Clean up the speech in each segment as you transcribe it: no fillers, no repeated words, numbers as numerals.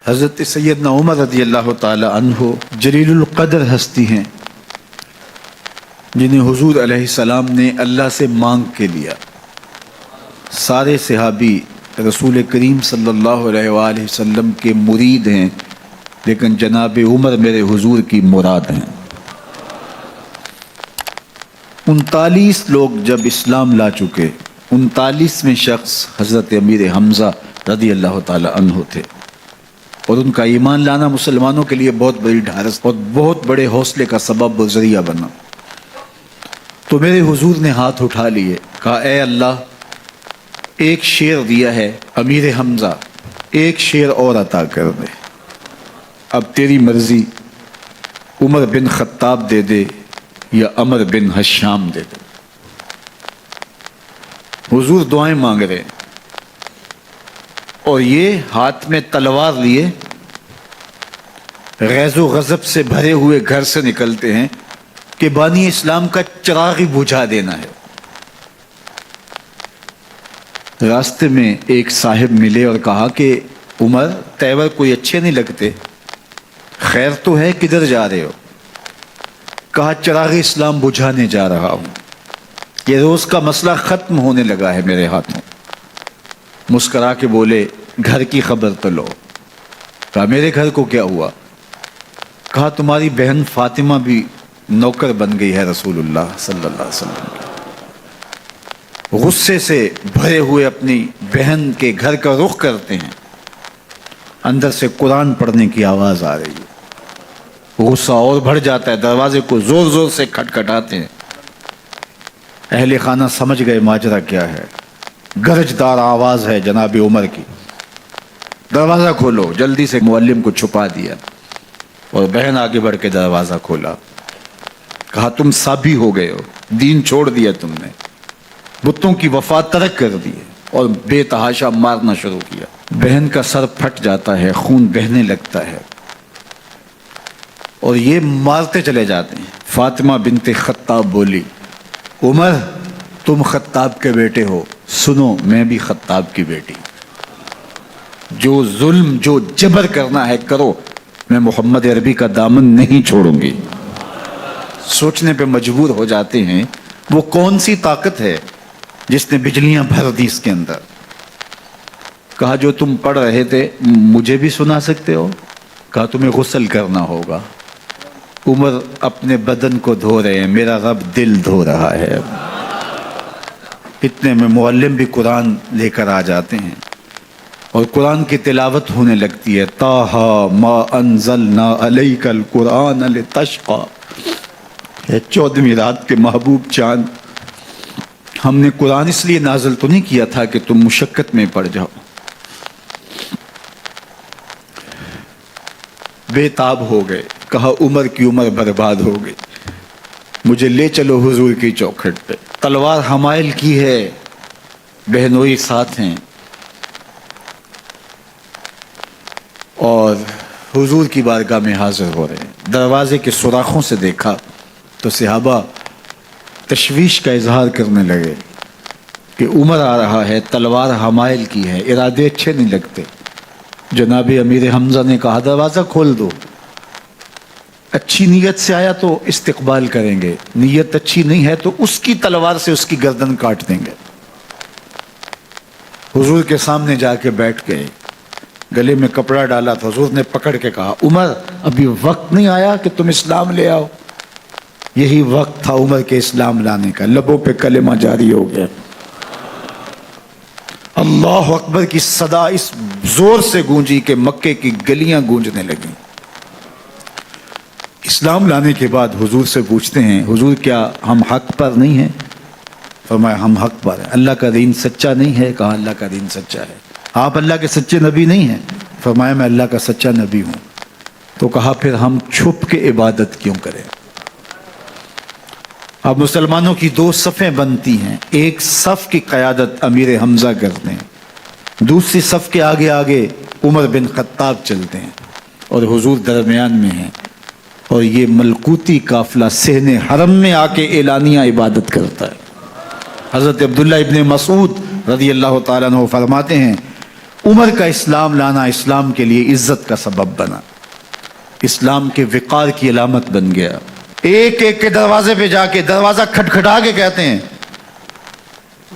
حضرت سیدنا عمر رضی اللہ تعالی عنہ جلیل القدر ہستی ہیں جنہیں حضور علیہ السلام نے اللہ سے مانگ کے لیا۔ سارے صحابی رسول کریم صلی اللہ علیہ وآلہ وسلم کے مرید ہیں، لیکن جناب عمر میرے حضور کی مراد ہیں۔ 39 لوگ جب اسلام لا چکے، 39ویں شخص حضرت امیر حمزہ رضی اللہ تعالی عنہ تھے، اور ان کا ایمان لانا مسلمانوں کے لیے بہت بڑی ڈھارس اور بہت بڑے حوصلے کا سبب و ذریعہ بنا۔ تو میرے حضور نے ہاتھ اٹھا لیے، کہا اے اللہ، ایک شیر دیا ہے امیر حمزہ، ایک شیر اور عطا کر دے، اب تیری مرضی، عمر بن خطاب دے دے یا عمر بن حشام دے دے۔ حضور دعائیں مانگ رہے ہیں اور یہ ہاتھ میں تلوار لیے غیظ و غضب سے بھرے ہوئے گھر سے نکلتے ہیں کہ بانی اسلام کا چراغ ہی بجھا دینا ہے۔ راستے میں ایک صاحب ملے اور کہا کہ عمر، تیور کوئی اچھے نہیں لگتے، خیر تو ہے، کدھر جا رہے ہو؟ کہا چراغ اسلام بجھانے جا رہا ہوں، یہ روز کا مسئلہ ختم ہونے لگا ہے میرے ہاتھوں۔ مسکرا کے بولے گھر کی خبر تو لو۔ کہا میرے گھر کو کیا ہوا؟ کہا تمہاری بہن فاطمہ بھی نوکر بن گئی ہے رسول اللہ صلی اللہ علیہ وسلم کی۔ غصے سے بھرے ہوئے اپنی بہن کے گھر کا رخ کرتے ہیں، اندر سے قرآن پڑھنے کی آواز آ رہی ہے، غصہ اور بڑھ جاتا ہے، دروازے کو زور زور سے کھٹکھٹاتے ہیں۔ اہل خانہ سمجھ گئے ماجرا کیا ہے، گرجدار آواز ہے جناب عمر کی، دروازہ کھولو۔ جلدی سے معلم کو چھپا دیا اور بہن آگے بڑھ کے دروازہ کھولا۔ کہا تم سابی ہو گئے ہو، دین چھوڑ دیا تم نے، بتوں کی وفا ترک کر دی اور بے تحاشا مارنا شروع کیا۔ بہن کا سر پھٹ جاتا ہے، خون بہنے لگتا ہے اور یہ مارتے چلے جاتے ہیں۔ فاطمہ بنت خطاب بولی عمر، تم خطاب کے بیٹے ہو، سنو میں بھی خطاب کی بیٹی، جو ظلم جو جبر کرنا ہے کرو، میں محمد عربی کا دامن نہیں چھوڑوں گی۔ سوچنے پہ مجبور ہو جاتے ہیں وہ کون سی طاقت ہے جس نے بجلیاں بھر دی اس کے اندر۔ کہا جو تم پڑھ رہے تھے مجھے بھی سنا سکتے ہو؟ کہا تمہیں غسل کرنا ہوگا۔ عمر اپنے بدن کو دھو رہے ہیں، میرا رب دل دھو رہا ہے۔ اتنے میں معلم بھی قرآن لے کر آ جاتے ہیں اور قرآن کی تلاوت ہونے لگتی ہے۔ طٰہٰ ما انزلنا علیک القرآن لتشقیٰ، 14ویں رات کے محبوب چاند، ہم نے قرآن اس لیے نازل تو نہیں کیا تھا کہ تم مشقت میں پڑ جاؤ۔ بے تاب ہو گئے، کہا عمر کی عمر برباد ہو گئی، مجھے لے چلو حضور کی چوکھٹ پہ۔ تلوار حمائل کی ہے، بہنوئی ساتھ ہیں، اور حضور کی بارگاہ میں حاضر ہو رہے ہیں۔ دروازے کے سوراخوں سے دیکھا تو صحابہ تشویش کا اظہار کرنے لگے کہ عمر آ رہا ہے، تلوار حمائل کی ہے، ارادے اچھے نہیں لگتے۔ جناب امیر حمزہ نے کہا دروازہ کھول دو، اچھی نیت سے آیا تو استقبال کریں گے، نیت اچھی نہیں ہے تو اس کی تلوار سے اس کی گردن کاٹ دیں گے۔ حضور کے سامنے جا کے بیٹھ گئے، گلے میں کپڑا ڈالا تو حضور نے پکڑ کے کہا عمر، ابھی وقت نہیں آیا کہ تم اسلام لے آؤ؟ یہی وقت تھا عمر کے اسلام لانے کا۔ لبوں پہ کلمہ جاری ہو گیا، اللہ اکبر کی صدا اس زور سے گونجی کہ مکے کی گلیاں گونجنے لگیں۔ اسلام لانے کے بعد حضور سے پوچھتے ہیں حضور کیا ہم حق پر نہیں ہیں؟ فرمایا ہم حق پر ہیں۔ اللہ کا دین سچا نہیں ہے؟ کہا اللہ کا دین سچا ہے۔ آپ اللہ کے سچے نبی نہیں ہیں؟ فرمایا میں اللہ کا سچا نبی ہوں۔ تو کہا پھر ہم چھپ کے عبادت کیوں کریں؟ اب مسلمانوں کی 2 صفیں بنتی ہیں، ایک صف کی قیادت امیر حمزہ کرتے ہیں، دوسری صف کے آگے آگے عمر بن خطاب چلتے ہیں اور حضور درمیان میں ہیں، اور یہ ملکوتی قافلہ صحن حرم میں آ کے اعلانیہ عبادت کرتا ہے۔ حضرت عبداللہ ابن مسعود رضی اللہ تعالیٰ عنہ فرماتے ہیں عمر کا اسلام لانا اسلام کے لیے عزت کا سبب بنا، اسلام کے وقار کی علامت بن گیا۔ ایک ایک کے دروازے پہ جا کے دروازہ کھٹکھٹا کے کہتے ہیں،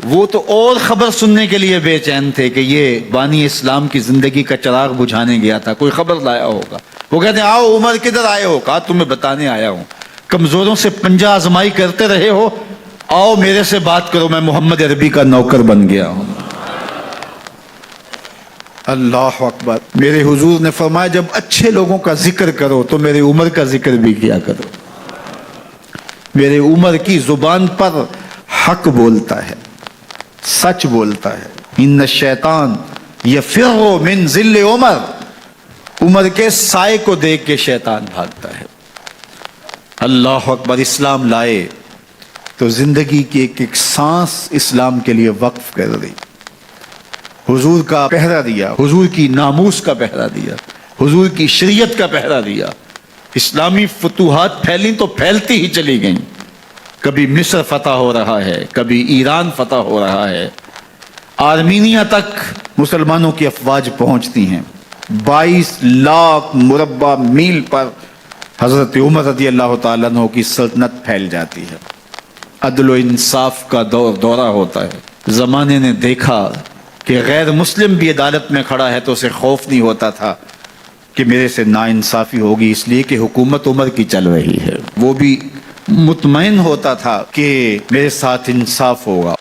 وہ تو اور خبر سننے کے لیے بے چین تھے کہ یہ بانی اسلام کی زندگی کا چراغ بجھانے گیا تھا، کوئی خبر لایا ہوگا۔ وہ کہتے ہیں آؤ عمر کدھر آئے ہو؟ کہا تمہیں بتانے آیا ہوں، کمزوروں سے پنجہ آزمائی کرتے رہے ہو، آؤ میرے سے بات کرو، میں محمد عربی کا نوکر بن گیا ہوں۔ اللہ اکبر۔ میرے حضور نے فرمایا جب اچھے لوگوں کا ذکر کرو تو میرے عمر کا ذکر بھی کیا کرو۔ میرے عمر کی زبان پر حق بولتا ہے، سچ بولتا ہے۔ ان الشیطان یفر من ظل عمر، عمر کے سائے کو دیکھ کے شیطان بھاگتا ہے۔ اللہ اکبر۔ اسلام لائے تو زندگی کی ایک ایک سانس اسلام کے لیے وقف کر دی، حضور کا پہرا دیا، حضور کی ناموس کا پہرا دیا، حضور کی شریعت کا پہرا دیا۔ اسلامی فتوحات پھیلیں تو پھیلتی ہی چلی گئیں، کبھی مصر فتح ہو رہا ہے، کبھی ایران فتح ہو رہا ہے، آرمینیا تک مسلمانوں کی افواج پہنچتی ہیں۔ 22 لاکھ مربع میل پر حضرت عمر رضی اللہ تعالیٰ عنہ کی سلطنت پھیل جاتی ہے۔ عدل و انصاف کا دورہ ہوتا ہے۔ زمانے نے دیکھا کہ غیر مسلم بھی عدالت میں کھڑا ہے تو اسے خوف نہیں ہوتا تھا کہ میرے سے ناانصافی ہوگی، اس لیے کہ حکومت عمر کی چل رہی ہے۔ وہ بھی مطمئن ہوتا تھا کہ میرے ساتھ انصاف ہوگا۔